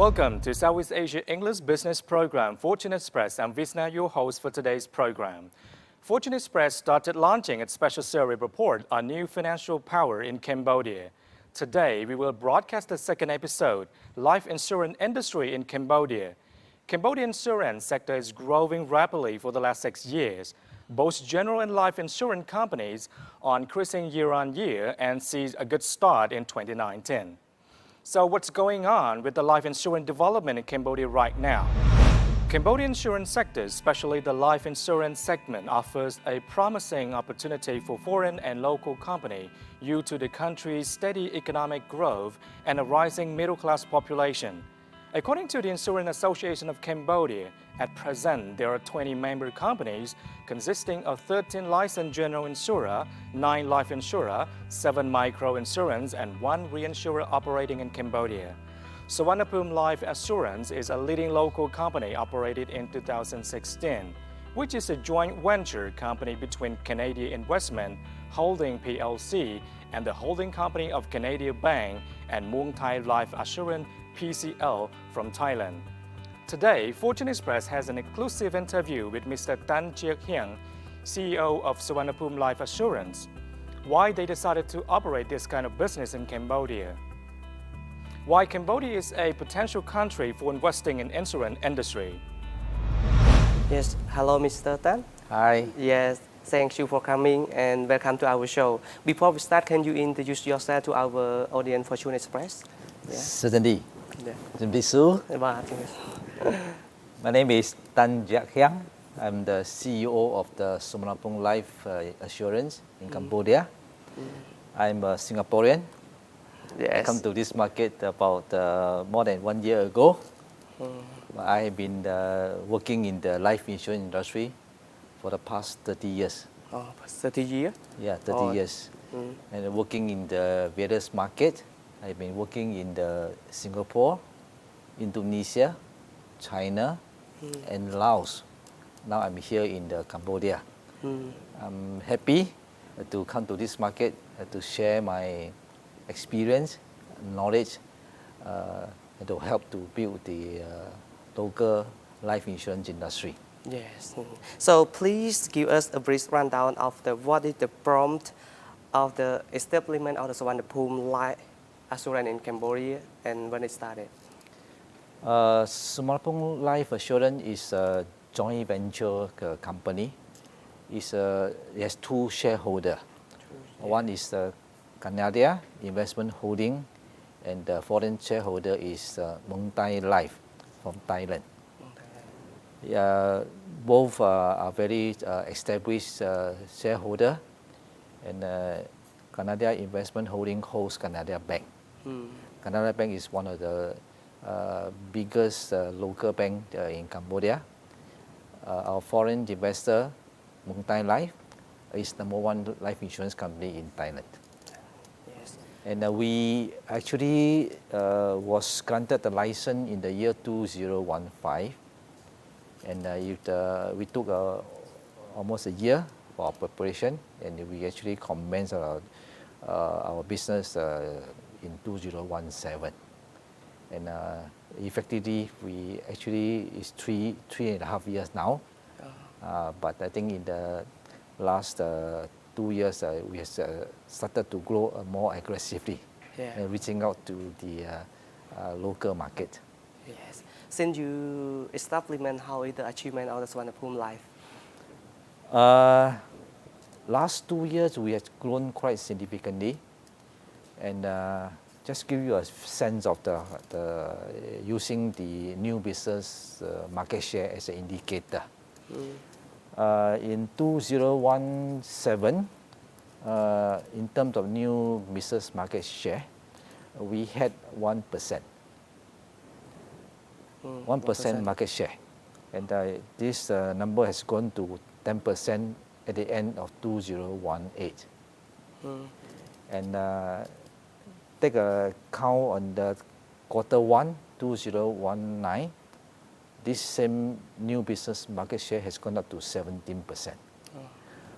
Welcome to Southeast Asia English Business Program, Fortune Express. I'm Visna, your host for today's program. Fortune Express started launching its special series report on new financial power in Cambodia. Today, we will broadcast the second episode, Life Insurance Industry in Cambodia. Cambodian insurance sector is growing rapidly for the last 6 years. Both general and life insurance companies are increasing year on year and sees a good start in 2019. So what's going on with the life insurance development in Cambodia right now? Cambodian insurance sector, especially the life insurance segment, offers a promising opportunity for foreign and local companies due to the country's steady economic growth and a rising middle-class population. According to the Insurance Association of Cambodia, at present there are 20 member companies consisting of 13 licensed general insurer, 9 life insurer, 7 micro insurance, and 1 reinsurer operating in Cambodia. Sovannaphum Life Assurance is a leading local company operated in 2016, which is a joint venture company between Canadia Investment Holding PLC and the holding company of Canadia Bank and Muang Life Assurance PCL from Thailand. Today, Fortune Express has an exclusive interview with Mr. Jiak Hiang, CEO of Sovannaphum Life Assurance. Why they decided to operate this kind of business in Cambodia. Why Cambodia is a potential country for investing in insurance industry. Yes, hello Mr. Tan. Hi. Yes, thank you for coming and welcome to our show. Before we start, can you introduce yourself to our audience Fortune Express? Yeah. Certainly. Yeah. My name is Jiak Hiang. I'm the CEO of the Sovannaphum Life Assurance in Cambodia. I'm a Singaporean. Yes. I come to this market about more than 1 year ago. I have been working in the life insurance industry for the past 30 years. Oh, 30 years? Yeah, 30 years. And working in the various markets. I've been working in the Singapore, Indonesia, China, and Laos. Now I'm here in the Cambodia. I'm happy to come to this market to share my experience, knowledge, and to help to build the local life insurance industry. Yes. So please give us a brief rundown of what is the prompt of the establishment of the Sovannaphum Life Assurance in Cambodia and when it started. Sovannaphum Life Assurance is a joint venture company. It has 2 shareholders. One is Canadia Investment Holding, and the foreign shareholder is Muang Life from Thailand. Both are very established shareholder, and Canadia Investment Holding holds Canadia Bank. Canadia Bank is one of the biggest local bank in Cambodia. Our foreign investor, Muang Life, is #1 life insurance company in Thailand. Yes. And we actually was granted the license in the year 2015. And we took almost a year for our preparation, and we actually commenced our business in 2017. And effectively, we actually is three and a half years now. But I think in the last 2 years, we have started to grow more aggressively, and reaching out to the local market. Yes. Since you establishment, how is the achievement of the Sovannaphum Life? Last 2 years, we have grown quite significantly, and just give you a sense of the using the new business market share as an indicator. In 2017, in terms of new business market share, we had 1%. 1% market share, and this number has gone to 10% at the end of 2018. And take a count on the Q1 2019, this same new business market share has gone up to 17%.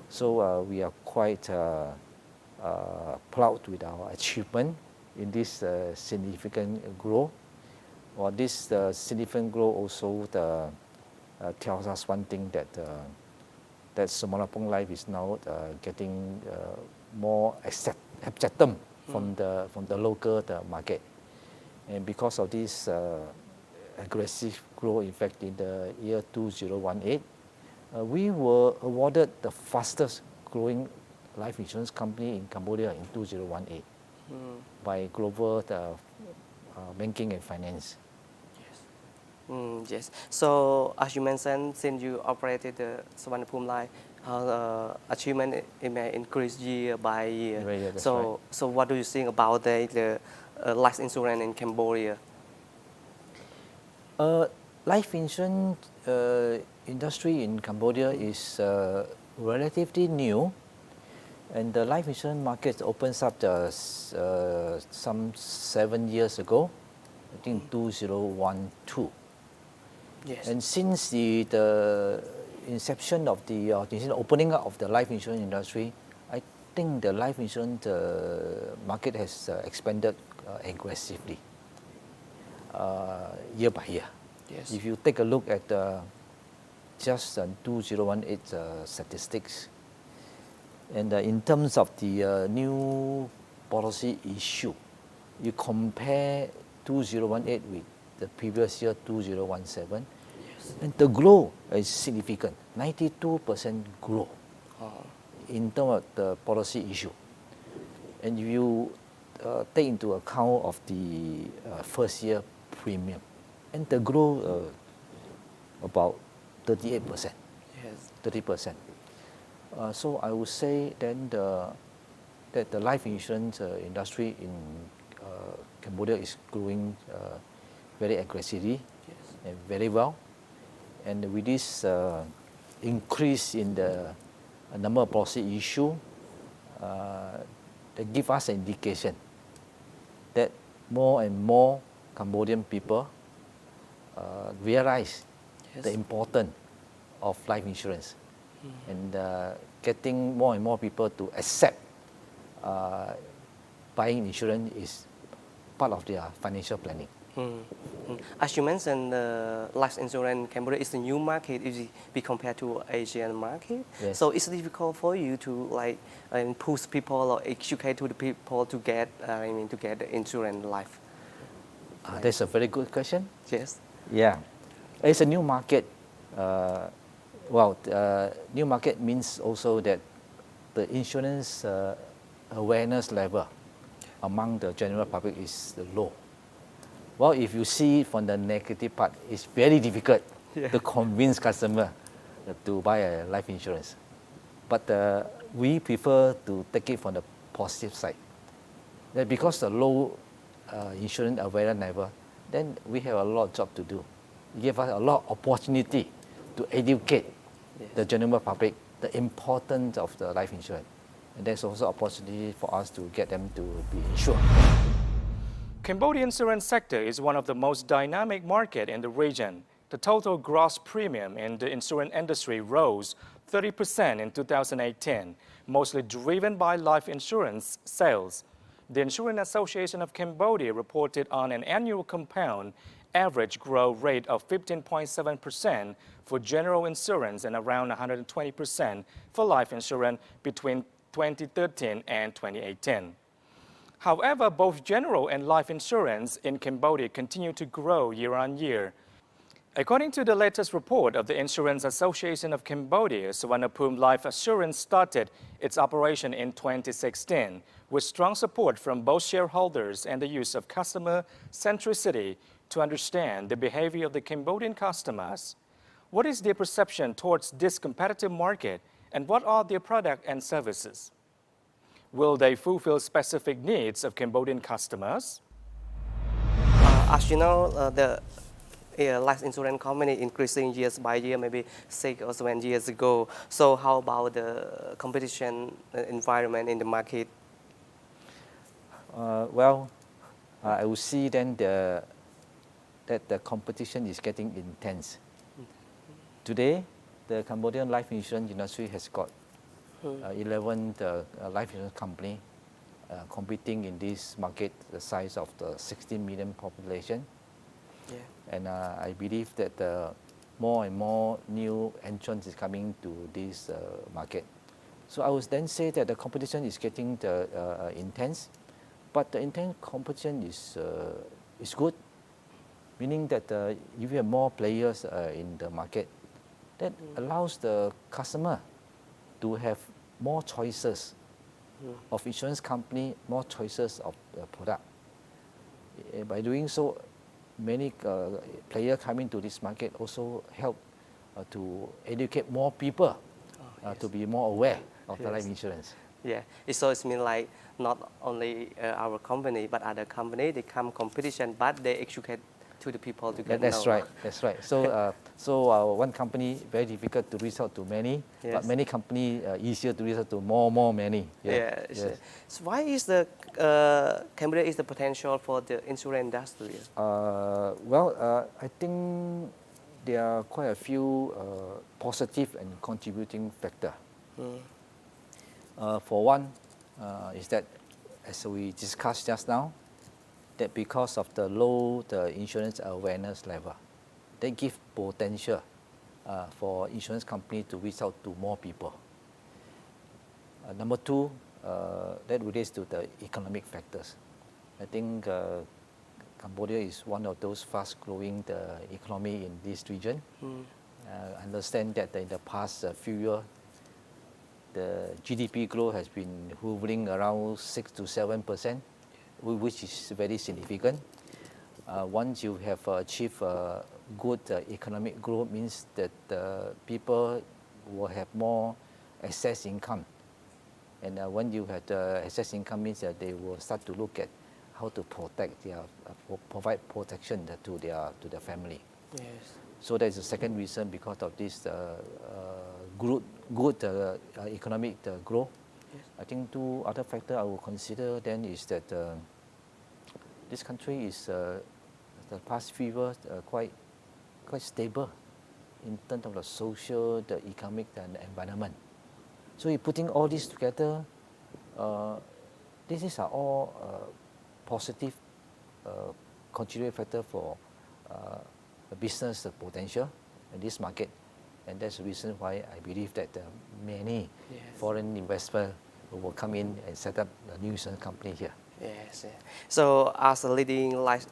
So we are quite proud with our achievement in this significant growth. Well, this significant growth also tells us one thing that Sovannaphum Life is now getting more acceptance from the local market, and because of this aggressive growth, in fact, in the year 2018, we were awarded the fastest growing life insurance company in Cambodia in 2018 by Global Banking and Finance. Yes. So as you mentioned, since you operated the Sovannaphum Life, achievement it may increase year by year. Right, yeah, that's so what do you think about the life insurance in Cambodia? Life insurance industry in Cambodia is relatively new, and the life insurance market opens up some 7 years ago, I think 2012. Yes. And since the inception of the opening up of the life insurance industry, I think the life insurance market has expanded aggressively year by year. Yes. If you take a look at just 2018 statistics, and in terms of the new policy issue, you compare 2018 with the previous year, 2017, and the growth is significant, 92% growth in terms of the policy issue. And if you take into account of the first year premium, and the growth about 38%, Yes. 30%. So I would say then that the life insurance industry in Cambodia is growing very aggressively and very well. And with this increase in the number of policy issue, they give us an indication that more and more Cambodian people realize the importance of life insurance, and getting more and more people to accept buying insurance is part of their financial planning. As you mentioned, life insurance in Cambodia is a new market if we compare to Asian market. Yes. So it's difficult for you to push people or educate to the people to get to get the insurance life. That's a very good question. Yes. Yeah, it's a new market. New market means also that the insurance awareness level among the general public is low. Well, if you see from the negative part, it's very difficult to convince customer to buy a life insurance. But we prefer to take it from the positive side. That because the low insurance awareness level, then we have a lot of job to do. It gives us a lot of opportunity to educate the general public the importance of the life insurance. And there's also opportunity for us to get them to be insured. Cambodian insurance sector is one of the most dynamic market in the region. The total gross premium in the insurance industry rose 30% in 2018, mostly driven by life insurance sales. The Insurance Association of Cambodia reported on an annual compound average growth rate of 15.7% for general insurance and around 120% for life insurance between 2013 and 2018. However, both general and life insurance in Cambodia continue to grow year on year. According to the latest report of the Insurance Association of Cambodia, Sovannaphum Life Assurance started its operation in 2016 with strong support from both shareholders and the use of customer centricity to understand the behavior of the Cambodian customers. What is their perception towards this competitive market, and what are their products and services? Will they fulfill specific needs of Cambodian customers? As you know, the life insurance company increasing years by year, maybe 6 or 7 years ago. So how about the competition environment in the market? I would see then that the competition is getting intense. Today, the Cambodian life insurance industry has got 11 life insurance company competing in this market, the size of the 16 million population. And I believe that more and more new entrants is coming to this market. So I would then say that the competition is getting intense, but the intense competition is good, meaning that if you have more players in the market, that allows the customer to have more choices of insurance company, more choices of product. By doing so, many players coming to this market also help to educate more people to be more aware of the life insurance. Yeah, so it means like not only our company, but other company, they come competition, but they educate to the people to get That's know. right. That's right. So, one company very difficult to reach out to many, but many company easier to reach out to many. Yeah. Yes. So why is the Cambodia is the potential for the insurance industry? I think there are quite a few positive and contributing factor. For one, is that as we discussed just now, that because of the low insurance awareness level, they give potential for insurance company to reach out to more people. Number two, that relates to the economic factors. I think Cambodia is one of those fast-growing economy in this region. I understand that in the past few years, the GDP growth has been hovering around 6 to 7%, which is very significant. Once you have achieved good economic growth, means that people will have more excess income. And when you have excess income, means that they will start to look at how to protect provide protection to their family. Yes. So that is the second reason because of this good economic growth. Yes. I think two other factors I will consider then is that this country is the past few years quite stable in terms of the social, the economic, and the environment. So you're putting all this together, these are all positive contributing factor for the business potential in this market. And that's the reason why I believe that many foreign investors will come in and set up a new insurance company here. Yes. So as a leading life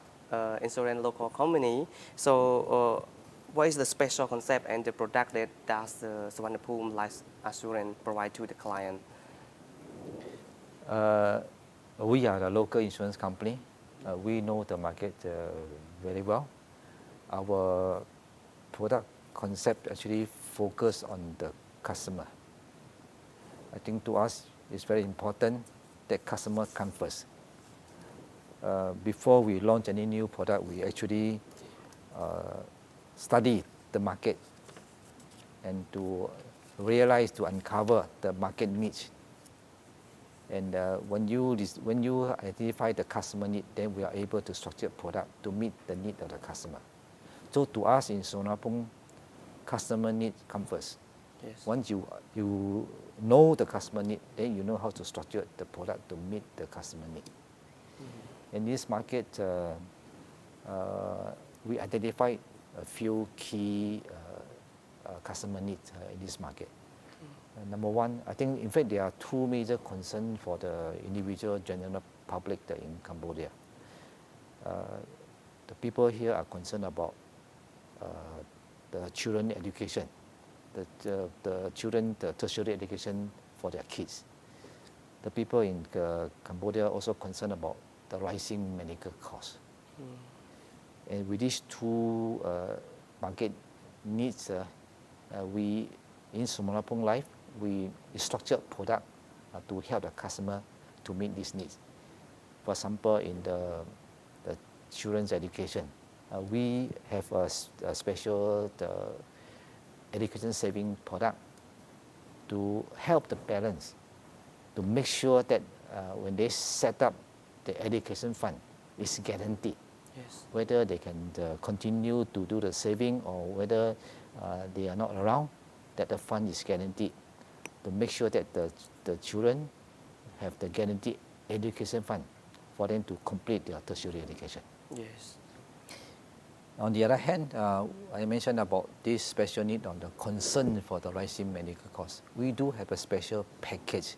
insurance local company, so what is the special concept and the product that does the Sovannaphum Life Assurance provide to the client? We are a local insurance company. We know the market very well. Our product concept actually focus on the customer. I think to us it's very important that customer come first. Before we launch any new product, we actually study the market and to realize, to uncover the market needs. And when you identify the customer need, then we are able to structure a product to meet the need of the customer. So to us in Sovannaphum, customer need come first. Yes. Once you know the customer need, then you know how to structure the product to meet the customer need. In this market, we identified a few key customer needs in this market. Number one, I think in fact there are two major concerns for the individual general public in Cambodia. The people here are concerned about the children education, the children, the tertiary education for their kids. The people in Cambodia are also concerned about the rising medical costs. And with these two market needs, we in Sovannaphum Life, we structured product to help the customer to meet these needs. For example, in the children's education, we have a special education saving product to help the parents to make sure that when they set up the education fund, it's guaranteed. Yes. Whether they can continue to do the saving or whether they are not around, that the fund is guaranteed to make sure that the children have the guaranteed education fund for them to complete their tertiary education. Yes. On the other hand, I mentioned about this special need on the concern for the rising medical costs. We do have a special package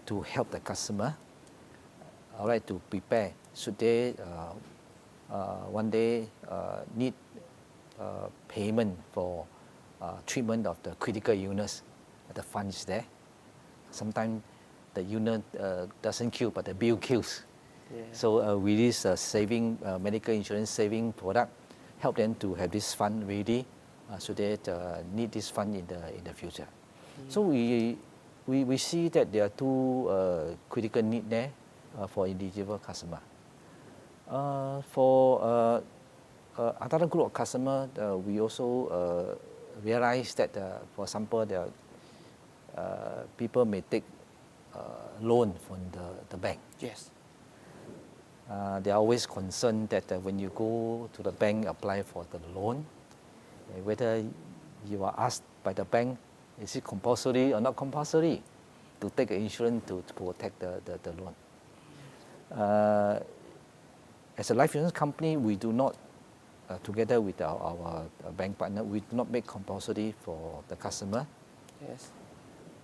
to help the customer, to prepare should they one day need payment for treatment of the critical illness. The fund is there. Sometimes the illness doesn't kill, but the bill kills. Yeah. So with this saving medical insurance saving product, help them to have this fund ready, so they need this fund in the future. So we see that there are two critical needs there for individual customer. For another group of customer, we also realize that, for example, people may take loan from the bank. Yes. They are always concerned that when you go to the bank apply for the loan, whether you are asked by the bank, is it compulsory or not compulsory to take an insurance to protect the loan. As a life insurance company, we do not, together with our bank partner, we do not make compulsory for the customer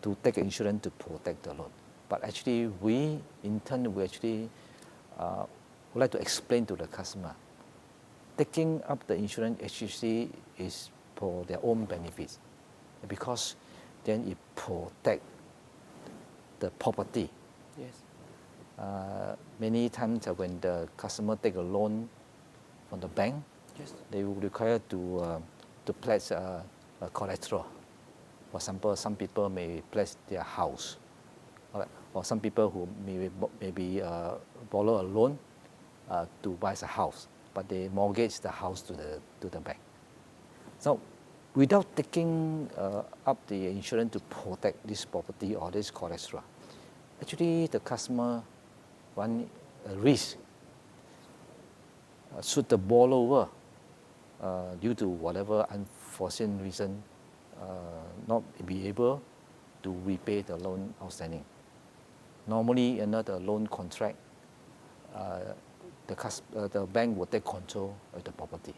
to take an insurance to protect the loan. But actually, we actually would like to explain to the customer, taking up the insurance actually is for their own benefits, because then it protects the property. Yes. Many times when the customer take a loan from the bank, they will require to pledge a collateral. For example, some people may pledge their house, or some people who maybe borrow a loan to buy a house, but they mortgage the house to the bank. So without taking up the insurance to protect this property or this collateral, actually the customer run a risk. Should the borrower, due to whatever unforeseen reason, not be able to repay the loan outstanding. Normally, another loan contract, the bank will take control of the property.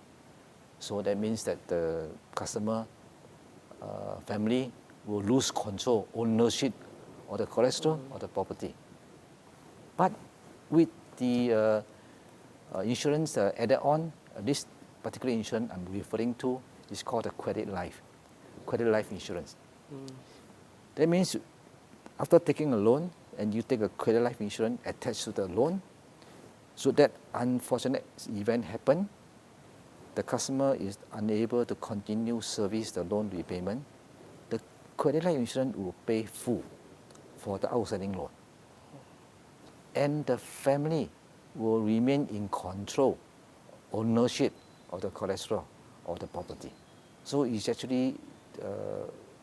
So that means that the customer family will lose control, ownership of the collateral or the property. But with the insurance added on, this particular insurance I'm referring to is called the credit life insurance. That means after taking a loan and you take a credit life insurance attached to the loan, so that unfortunate event happen, the customer is unable to continue service the loan repayment, the credit life insurance will pay full for the outstanding loan. And the family will remain in control, ownership of the collateral of the property. So it's actually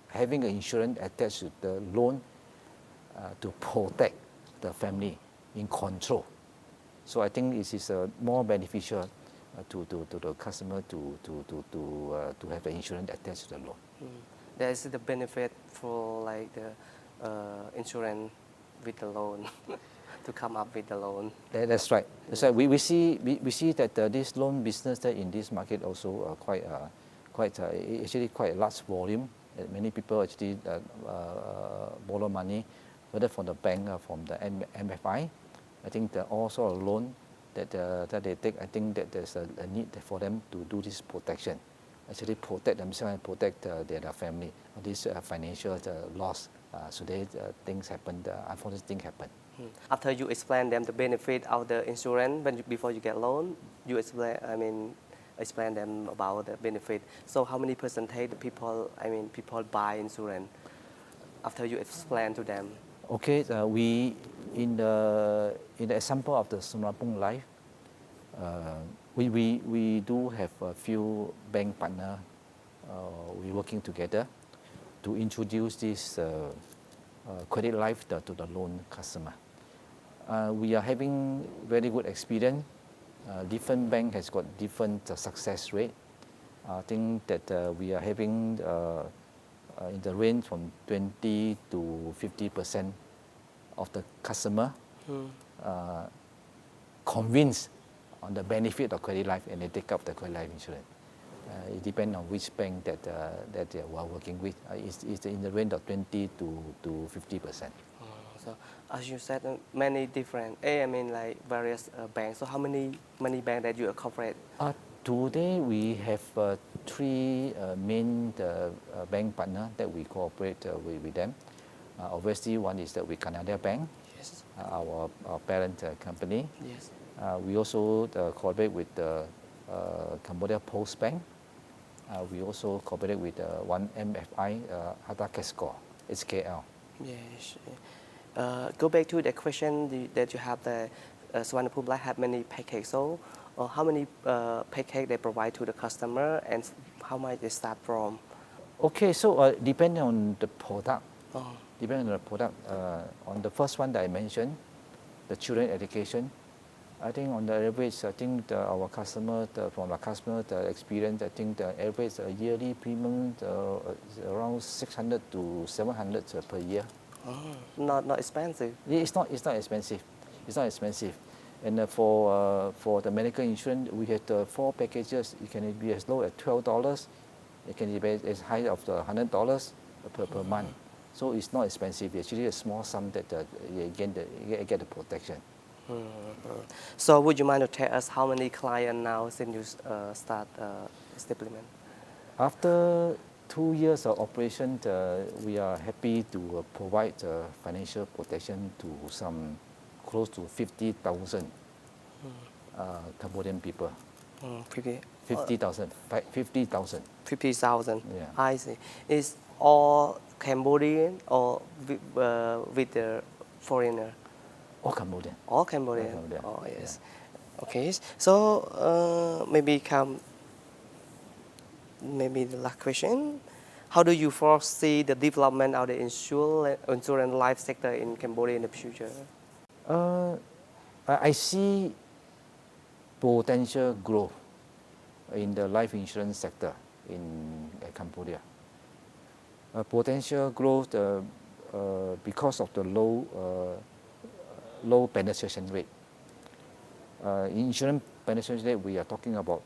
having an insurance attached to the loan to protect the family in control. So I think it is more beneficial to the customer to have the insurance attached to the loan. There is the benefit for like the insurance with the loan. To come up with the loan. That's right. That's right. We see that this loan business in this market also actually quite a large volume. Many people actually borrow money, whether from the bank or from the MFI. I think that also a loan that they take. I think that there's a need for them to do this protection, actually protect themselves and protect their family of this financial loss. So things happen. Unfortunate things happen. After you explain them the benefit of the insurance before you get loan, you explain them about the benefit. So how many percentage the people buy insurance after you explain to them? Okay, we in the example of the Sovannaphum Life, we do have a few bank partner. We working together to introduce this credit life to the loan customer. We are having very good experience. Different bank has got different success rate. I think that we are having in the range from 20 to 50% of the customer convinced on the benefit of credit life and they take up the credit life insurance. It depends on which bank that they are working with. It's in the range of 20 to 50%. So as you said, many different, I mean like various banks. So how many banks that you incorporate? Today we have 3 main bank partners that we cooperate with them. Obviously, one is with Canadia Bank, Yes. Our parent company. Yes. We also cooperate with the Cambodia Post Bank. We also cooperate with one MFI, Hata Kesco, HKL. Yes. Go back to the question that you have the Sovannaphum Life have many packages. So how many packages they provide to the customer and how much they start from? Okay, so depending on the product, Oh. depending on the product, on the first one that I mentioned, the children education, I think on the average, I think our customer, from our customer experience, I think the average yearly premium is around 600 to 700 per year. Oh, not expensive. It's not expensive. It's not expensive. And for the medical insurance, we have 4 packages. It can be as low as $12. It can be as high as $100 per month. So it's not expensive. It's actually a small sum that you get the protection. So would you mind to tell us how many clients now since you start supplement? After 2 years of operation, we are happy to provide financial protection to some close to 50,000 Cambodian people. 50,000. 50,000. Yeah. I see. Is all Cambodian or with the foreigner? All Cambodian. All Cambodian. All Cambodian. Oh yes. Yeah. Okay. So maybe the last question. How do you foresee the development of the insurance life sector in Cambodia in the future? I see potential growth in the life insurance sector in Cambodia. Potential growth because of the low penetration rate. Insurance penetration rate, we are talking about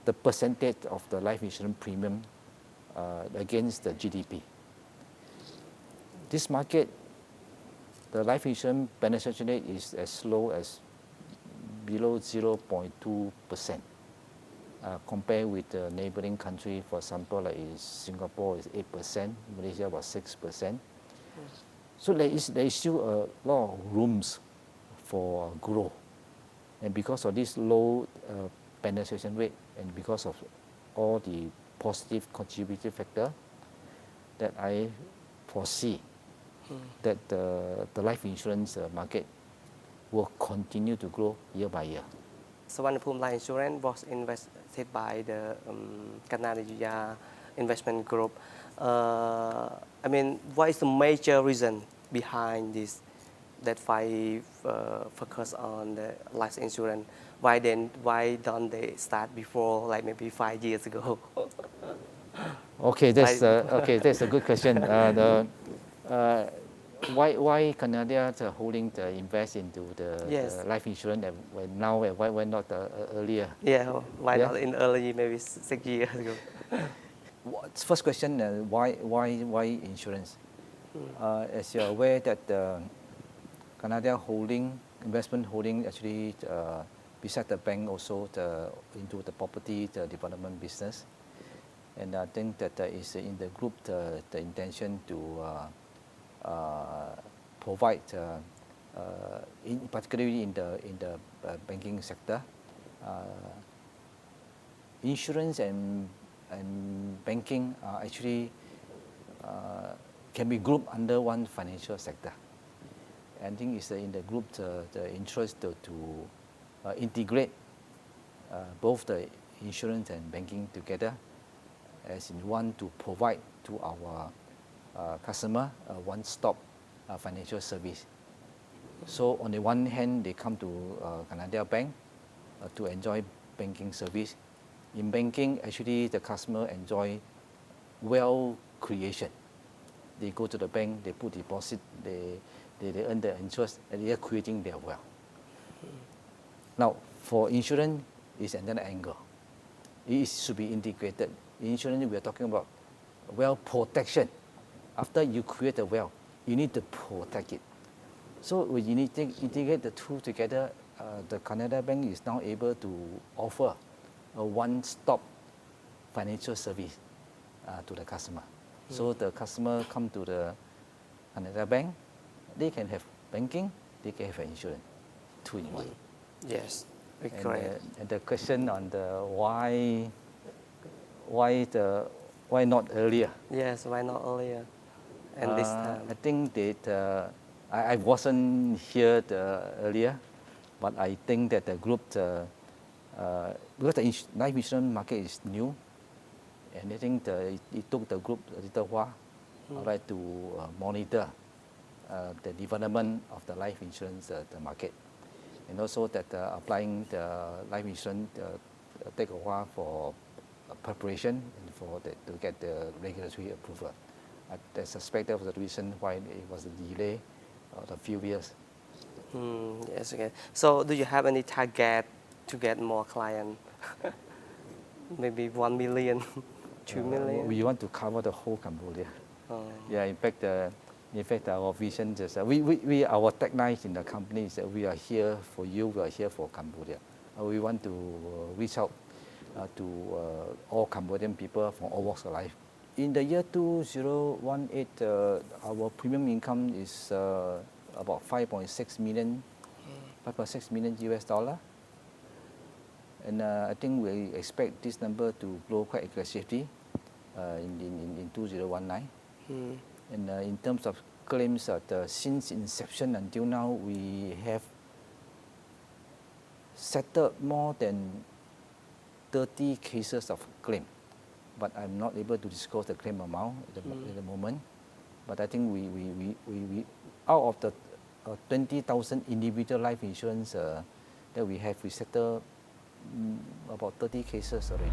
the percentage of the life insurance premium against the GDP. This market, the life insurance penetration rate is as low as below 0.2%. Compared with the neighboring country, for example, like Singapore is 8%, Malaysia was 6%. So there is still a lot of rooms for growth. And because of this low penetration rate and because of all the positive contributing factor, that I foresee that the life insurance market will continue to grow year by year. Sovannaphum Life Assurance was invested by the Canadia investment group. I mean, what is the major reason behind this? That why focus on the life insurance? Why don't they start before, like maybe 5 years ago? Okay, that's a good question. Why Canadia holding the invest into the life insurance and now and why not earlier? Yeah, why not in early, maybe 6 years ago? First question, why insurance? As you're aware that Canadia investment holding actually beside the bank also into the property development business. And I think that is in the group the intention to provide, particularly in the banking sector, insurance and banking are actually can be grouped under one financial sector. I think it's in the group the interest to integrate both the insurance and banking together, as in one to provide to our customer a one-stop financial service. So on the one hand, they come to Canadia Bank to enjoy banking service. In banking, actually the customer enjoy wealth creation. They go to the bank, they put deposit, they earn the interest, and they are creating their wealth. Now, for insurance, is another angle. It should be integrated. In insurance, we are talking about well protection. After you create a well, you need to protect it. So when you need to integrate the two together, the Canadia Bank is now able to offer a one-stop financial service to the customer. So the customer come to the Canadia Bank, they can have banking, they can have insurance, two in one. Yes, And, correct. and the question on the why not earlier? Yes, why not earlier? And this time. I think that I wasn't here earlier, but I think that the group, because the life insurance market is new, and I think it took the group a little while to monitor the development of the life insurance the market, and also that applying the life insurance take a while for preparation and to get the regulatory approval. I suspect that was the reason why it was a delay of a few years. Yes, okay. So do you have any target to get more clients? Maybe 1 million, 2 million? We want to cover the whole Cambodia. Yeah, in fact, our vision is our tagline in the company is that we are here for you, we are here for Cambodia. We want to reach out to all Cambodian people from all walks of life. In the year 2018, our premium income is about 5.6 million US dollar. And I think we expect this number to grow quite aggressively in 2019. And in terms of claims, since inception until now, we have settled more than 30 cases of claim. But I'm not able to disclose the claim amount at the moment. But I think we out of the 20,000 individual life insurance that we have, we settled about 30 cases already.